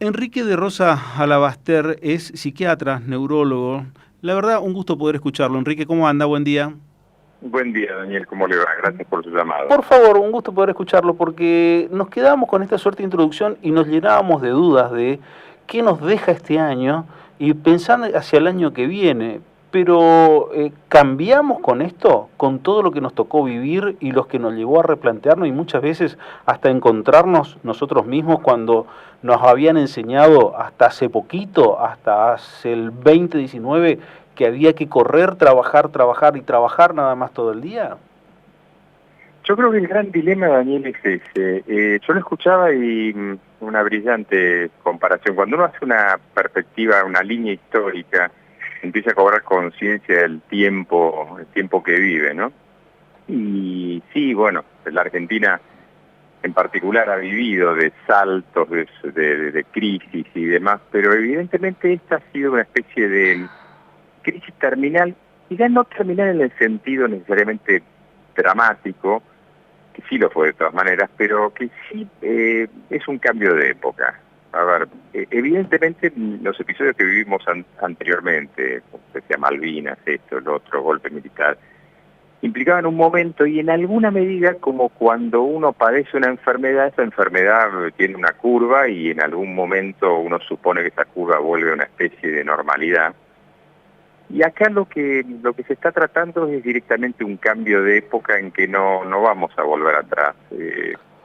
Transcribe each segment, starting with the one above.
Enrique de Rosa Alabaster es psiquiatra, neurólogo. La verdad, un gusto poder escucharlo. Enrique, ¿cómo anda? Buen día. Buen día, Daniel, ¿cómo le va? Gracias por su llamado. Por favor, un gusto poder escucharlo porque nos quedamos con esta suerte de introducción y nos llenábamos de dudas de qué nos deja este año y pensar hacia el año que viene. Pero cambiamos con esto, con todo lo que nos tocó vivir y los que nos llevó a replantearnos y muchas veces hasta encontrarnos nosotros mismos cuando nos habían enseñado hasta hace poquito, hasta hace el 2019, que había que correr, trabajar y trabajar nada más todo el día. Yo creo que el gran dilema, Daniel, es ese. Yo lo escuchaba y una brillante comparación. Cuando uno hace una perspectiva, una línea histórica, empieza a cobrar conciencia del tiempo, el tiempo que vive, ¿no? Y sí, bueno, la Argentina en particular ha vivido de saltos, de crisis y demás, pero evidentemente esta ha sido una especie de crisis terminal, y ya no terminal en el sentido necesariamente dramático, que sí lo fue de todas maneras, pero que sí es un cambio de época. A ver, evidentemente los episodios que vivimos anteriormente, como decía Malvinas, esto, el otro, golpe militar, implicaban un momento y en alguna medida como cuando uno padece una enfermedad, esa enfermedad tiene una curva y en algún momento uno supone que esa curva vuelve a una especie de normalidad. Y acá lo que se está tratando es directamente un cambio de época en que no vamos a volver atrás.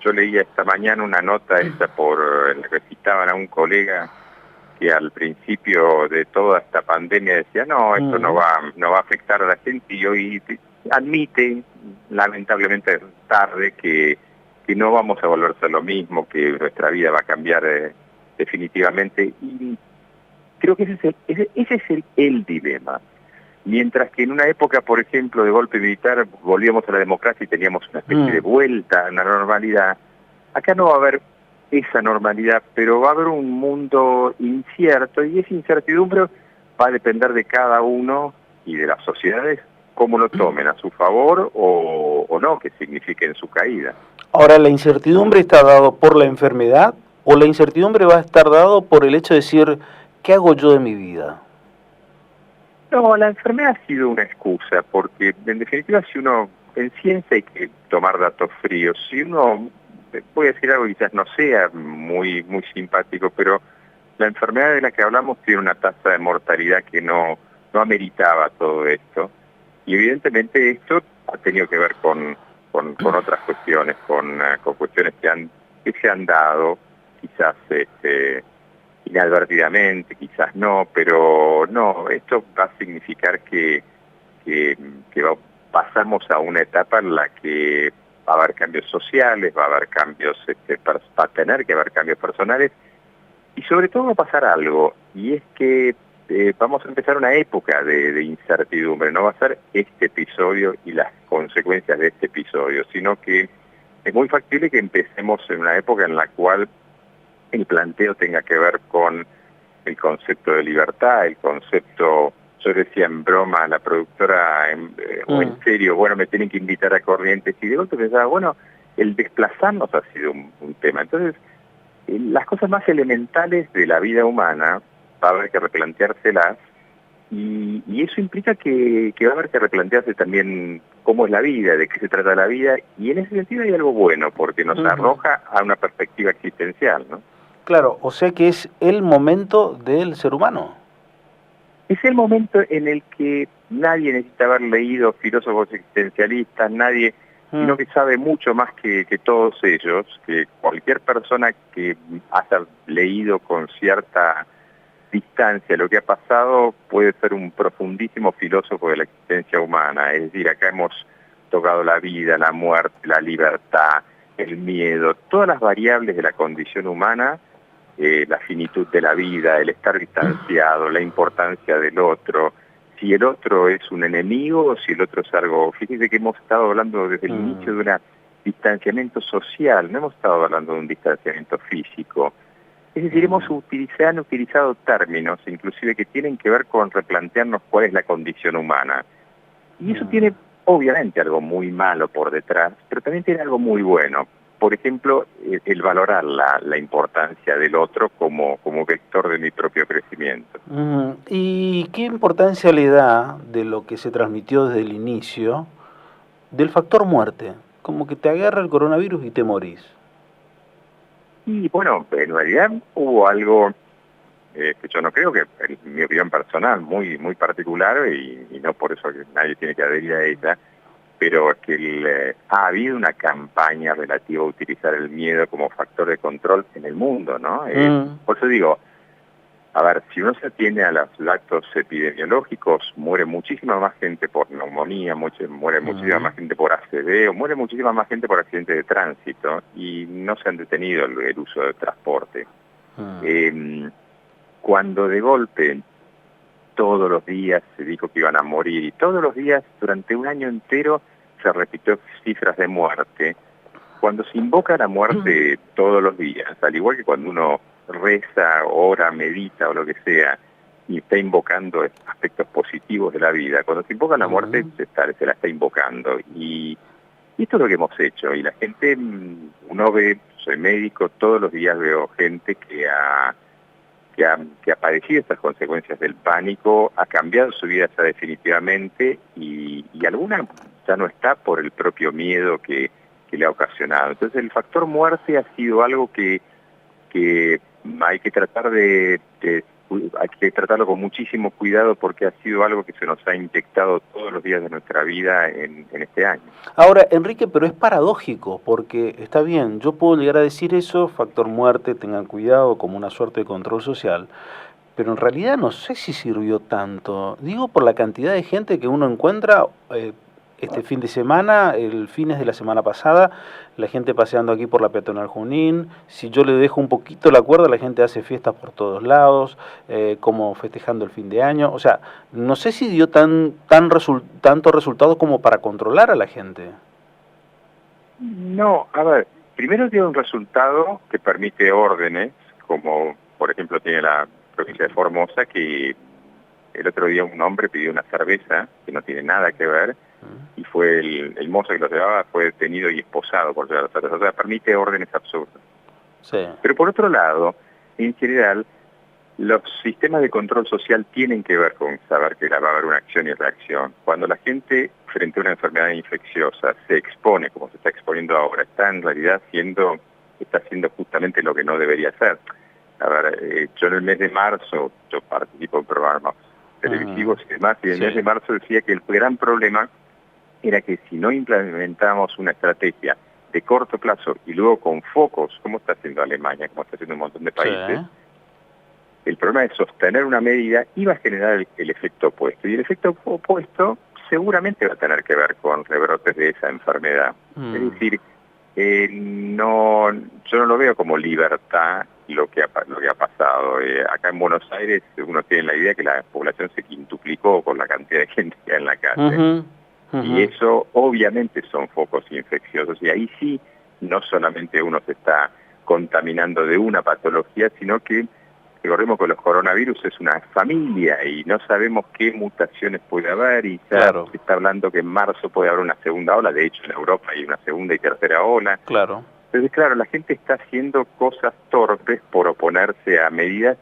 Yo leía esta mañana una nota en la que citaban a un colega que al principio de toda esta pandemia decía, no, esto no va a afectar a la gente, y hoy admite, lamentablemente tarde, que no vamos a volver a ser lo mismo, que nuestra vida va a cambiar definitivamente. Y creo que ese es el dilema. Mientras que en una época, por ejemplo, de golpe militar, volvíamos a la democracia y teníamos una especie de vuelta a la normalidad, acá no va a haber esa normalidad, pero va a haber un mundo incierto, y esa incertidumbre va a depender de cada uno y de las sociedades cómo lo tomen, a su favor o no, que signifiquen su caída. Ahora, ¿la incertidumbre está dado por la enfermedad o la incertidumbre va a estar dado por el hecho de decir, ¿qué hago yo de mi vida? No, la enfermedad ha sido una excusa, porque en definitiva si uno, en ciencia hay que tomar datos fríos, si uno, voy a decir algo que quizás no sea muy simpático, pero la enfermedad de la que hablamos tiene una tasa de mortalidad que no ameritaba todo esto, y evidentemente esto ha tenido que ver con otras cuestiones, con cuestiones que se han dado, quizás inadvertidamente, quizás no, pero no, esto va a significar que pasamos a una etapa en la que va a haber cambios sociales, va a haber cambios, va a tener que haber cambios personales, y sobre todo va a pasar algo, y es que vamos a empezar una época de incertidumbre. No va a ser este episodio y las consecuencias de este episodio, sino que es muy factible que empecemos en una época en la cual el planteo tenga que ver con el concepto de libertad, el concepto, yo decía en broma a la productora, o en serio, bueno, me tienen que invitar a Corrientes, y de golpe pensaba, bueno, el desplazarnos ha sido un tema. Entonces, las cosas más elementales de la vida humana va a haber que replanteárselas, y eso implica que va a haber que replantearse también cómo es la vida, de qué se trata la vida, y en ese sentido hay algo bueno, porque nos arroja a una perspectiva existencial, ¿no? Claro, o sea que es el momento del ser humano. Es el momento en el que nadie necesita haber leído filósofos existencialistas, nadie, sino que sabe mucho más que todos ellos, que cualquier persona que haya leído con cierta distancia lo que ha pasado puede ser un profundísimo filósofo de la existencia humana. Es decir, acá hemos tocado la vida, la muerte, la libertad, el miedo, todas las variables de la condición humana, la finitud de la vida, el estar distanciado, la importancia del otro, si el otro es un enemigo o si el otro es algo. Fíjense que hemos estado hablando desde el inicio de un distanciamiento social, no hemos estado hablando de un distanciamiento físico. Es decir, han utilizado términos, inclusive que tienen que ver con replantearnos cuál es la condición humana. Y eso tiene, obviamente, algo muy malo por detrás, pero también tiene algo muy bueno. por ejemplo, el valorar la importancia del otro como vector de mi propio crecimiento. ¿Y qué importancia le da de lo que se transmitió desde el inicio del factor muerte? Como que te agarra el coronavirus y te morís. Y bueno, en realidad hubo algo que yo no creo que, en mi opinión personal, muy particular, y no por eso que nadie tiene que adherir a ella, pero que ha habido una campaña relativa a utilizar el miedo como factor de control en el mundo, ¿no? Por eso digo, a ver, si uno se atiene a los datos epidemiológicos, muere muchísima más gente por neumonía, muere muchísima más gente por ACV, o muere muchísima más gente por accidentes de tránsito, y no se han detenido el uso del transporte. Cuando de golpe todos los días se dijo que iban a morir, y todos los días durante un año entero se repitió cifras de muerte, cuando se invoca la muerte todos los días, al igual que cuando uno reza, ora, medita o lo que sea, y está invocando aspectos positivos de la vida, cuando se invoca la muerte se la está invocando. Y esto es lo que hemos hecho, y la gente, uno ve, soy médico, todos los días veo gente que ha padecido estas consecuencias del pánico, ha cambiado su vida ya definitivamente, y alguna ya no está por el propio miedo que le ha ocasionado. Entonces el factor muerte ha sido algo que hay que tratar hay que tratarlo con muchísimo cuidado, porque ha sido algo que se nos ha inyectado todos los días de nuestra vida en este año. Ahora, Enrique, pero es paradójico, porque está bien, yo puedo llegar a decir eso, factor muerte, tengan cuidado, como una suerte de control social, pero en realidad no sé si sirvió tanto. Digo, por la cantidad de gente que uno encuentra este fin de semana, el fines de la semana pasada, la gente paseando aquí por la peatonal Junín. Si yo le dejo un poquito la cuerda, la gente hace fiestas por todos lados, como festejando el fin de año. O sea, no sé si dio tanto resultado como para controlar a la gente. No, a ver, primero dio un resultado que permite órdenes, como por ejemplo tiene la provincia de Formosa, que el otro día un hombre pidió una cerveza que no tiene nada que ver, y fue el mozo que lo llevaba, fue detenido y esposado por llevar la cerveza. O sea, permite órdenes absurdas. Sí. Pero por otro lado, en general, los sistemas de control social tienen que ver con saber que va a haber una acción y reacción. Cuando la gente frente a una enfermedad infecciosa se expone, como se está exponiendo ahora, está en realidad haciendo justamente lo que no debería hacer. A ver, yo en el mes de marzo, yo participo en programas televisivos y demás, y en el mes de marzo decía que el gran problema era que si no implementamos una estrategia de corto plazo y luego con focos, como está haciendo Alemania, como está haciendo un montón de países, el problema de sostener una medida iba a generar el efecto opuesto. Y el efecto opuesto seguramente va a tener que ver con rebrotes de esa enfermedad. Es decir, yo no lo veo como libertad lo que ha pasado. Acá en Buenos Aires uno tiene la idea que la población se quintuplicó con la cantidad de gente que hay en la calle. Y eso obviamente son focos infecciosos, y ahí sí no solamente uno se está contaminando de una patología, sino que recordemos que los coronavirus es una familia y no sabemos qué mutaciones puede haber, y ya se está hablando que en marzo puede haber una segunda ola. De hecho en Europa hay una segunda y tercera ola. Entonces claro, la gente está haciendo cosas torpes por oponerse a medidas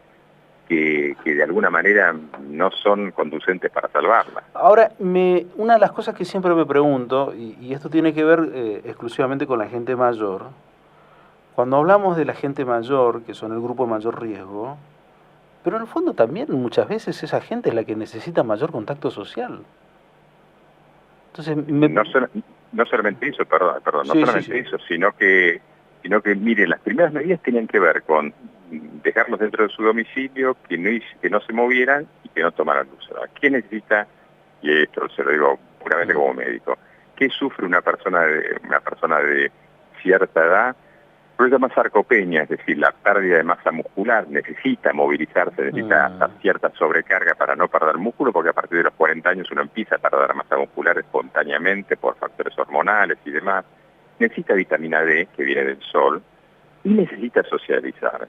que de alguna manera no son conducentes para salvarla. Ahora, una de las cosas que siempre me pregunto, y esto tiene que ver exclusivamente con la gente mayor, cuando hablamos de la gente mayor, que son el grupo de mayor riesgo, pero en el fondo también muchas veces esa gente es la que necesita mayor contacto social. Entonces, no solamente eso, no solamente eso, sino que miren, las primeras medidas tenían que ver con dejarlos dentro de su domicilio, que no se movieran y que no tomaran luz. ¿Qué necesita? Y esto se lo digo puramente como médico. ¿Qué sufre una persona de cierta edad? Problema sarcopenia, es decir, la pérdida de masa muscular. Necesita movilizarse, necesita hacer cierta sobrecarga para no perder músculo, porque a partir de los 40 años uno empieza a perder masa muscular espontáneamente por factores hormonales y demás. Necesita vitamina D, que viene del sol, y necesita socializar.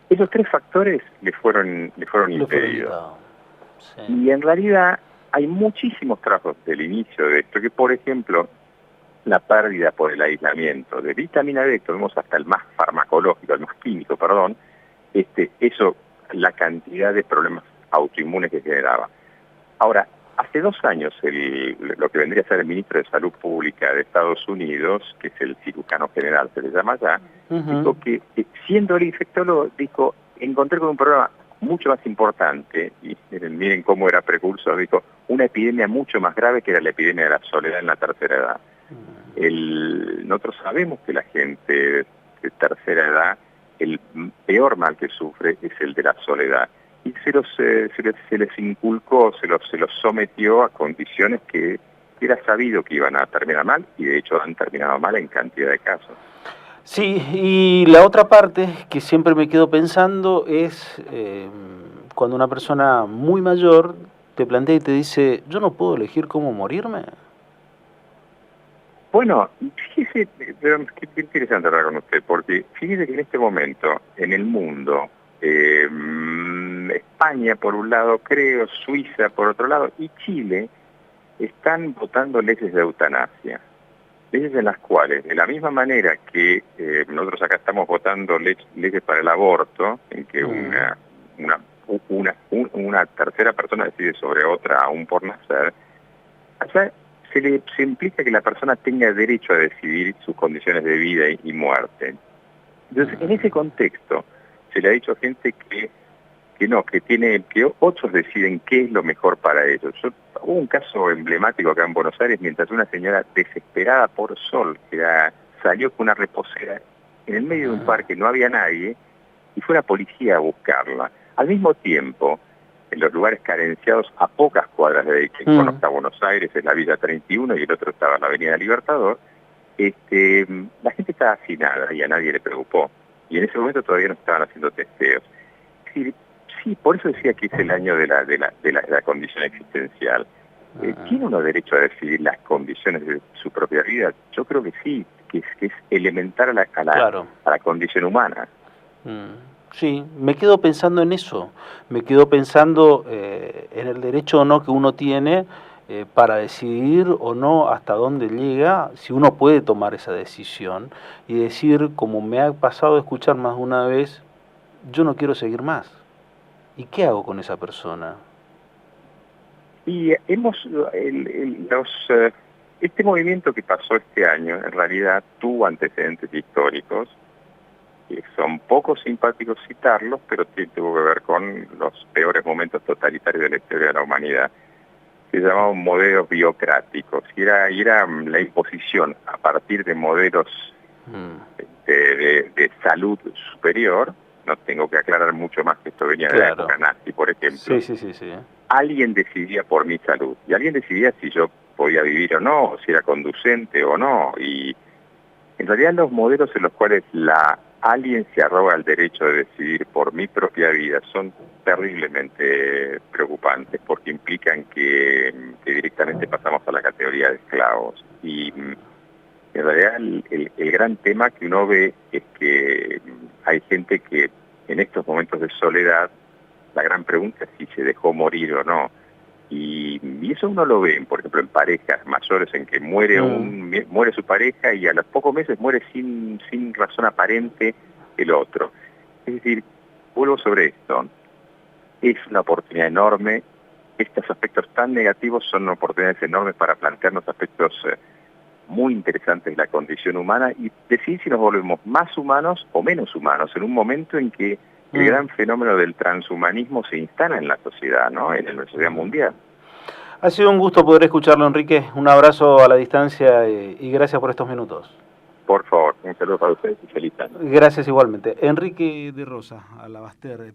Esos tres factores le fueron impedidos. Y en realidad hay muchísimos trabajos del inicio de esto, que por ejemplo, la pérdida por el aislamiento de vitamina D, tomemos hasta el más farmacológico, el más químico, perdón, eso, la cantidad de problemas autoinmunes que generaba. Ahora, hace 2 años, lo que vendría a ser el ministro de Salud Pública de Estados Unidos, que es el cirujano general, se le llama allá, dijo que, siendo el infectólogo, dijo, encontré con un problema mucho más importante, y miren cómo era precursor, dijo, una epidemia mucho más grave que era la epidemia de la soledad en la tercera edad. Nosotros sabemos que la gente de tercera edad, el peor mal que sufre es el de la soledad. Y se les inculcó, se los sometió a condiciones que era sabido que iban a terminar mal, y de hecho han terminado mal en cantidad de casos. Sí, y la otra parte que siempre me quedo pensando es cuando una persona muy mayor te plantea y te dice, ¿yo no puedo elegir cómo morirme? Bueno, fíjese, qué interesante hablar con usted, porque fíjese que en este momento, en el mundo, España por un lado, creo, Suiza por otro lado, y Chile, están votando leyes de eutanasia. Leyes en las cuales, de la misma manera que nosotros acá estamos votando leyes para el aborto, en que una tercera persona decide sobre otra aún por nacer, allá se implica que la persona tenga derecho a decidir sus condiciones de vida y muerte. Entonces, en ese contexto, se le ha dicho a gente que otros deciden qué es lo mejor para ellos. Hubo un caso emblemático acá en Buenos Aires, mientras una señora desesperada por sol, salió con una reposera en el medio de un parque, no había nadie, y fue la policía a buscarla. Al mismo tiempo, en los lugares carenciados a pocas cuadras de quien conozca Buenos Aires, es la Villa 31 y el otro estaba en la Avenida Libertador, la gente estaba hacinada y a nadie le preocupó. Y en ese momento todavía no estaban haciendo testeos. Sí, por eso decía que es el año de la condición existencial. ¿Tiene uno derecho a decidir las condiciones de su propia vida? Yo creo que sí, que es elemental a la condición humana. Sí, me quedo pensando en eso, me quedo pensando en el derecho o no que uno tiene para decidir o no hasta dónde llega, si uno puede tomar esa decisión y decir, como me ha pasado de escuchar más de una vez, yo no quiero seguir más. ¿Y qué hago con esa persona? Y este movimiento que pasó este año, en realidad tuvo antecedentes históricos, que son poco simpáticos citarlos, pero tuvo que ver con los peores momentos totalitarios de la historia de la humanidad. Se llamaban modelos biocráticos, y era la imposición a partir de modelos de salud superior. No tengo que aclarar mucho más que esto venía de la época nazi, por ejemplo. Sí. Alguien decidía por mi salud, y alguien decidía si yo podía vivir o no, o si era conducente o no, y en realidad los modelos en los cuales alguien se arroga el derecho de decidir por mi propia vida son terriblemente preocupantes, porque implican que directamente pasamos a la categoría de esclavos. Y en realidad el gran tema que uno ve es que hay gente que en estos momentos de soledad, la gran pregunta es si se dejó morir o no. Y eso uno lo ve, por ejemplo, en parejas mayores en que muere su pareja y a los pocos meses muere sin razón aparente el otro. Es decir, vuelvo sobre esto, es una oportunidad enorme. Estos aspectos tan negativos son oportunidades enormes para plantearnos aspectos muy interesantes de la condición humana y decidir si nos volvemos más humanos o menos humanos en un momento en que el gran fenómeno del transhumanismo se instala en la sociedad, ¿no? En la sociedad mundial. Ha sido un gusto poder escucharlo, Enrique. Un abrazo a la distancia y gracias por estos minutos. Por favor, un saludo para ustedes y feliz año. Gracias igualmente. Enrique de Rosa, Alabaster.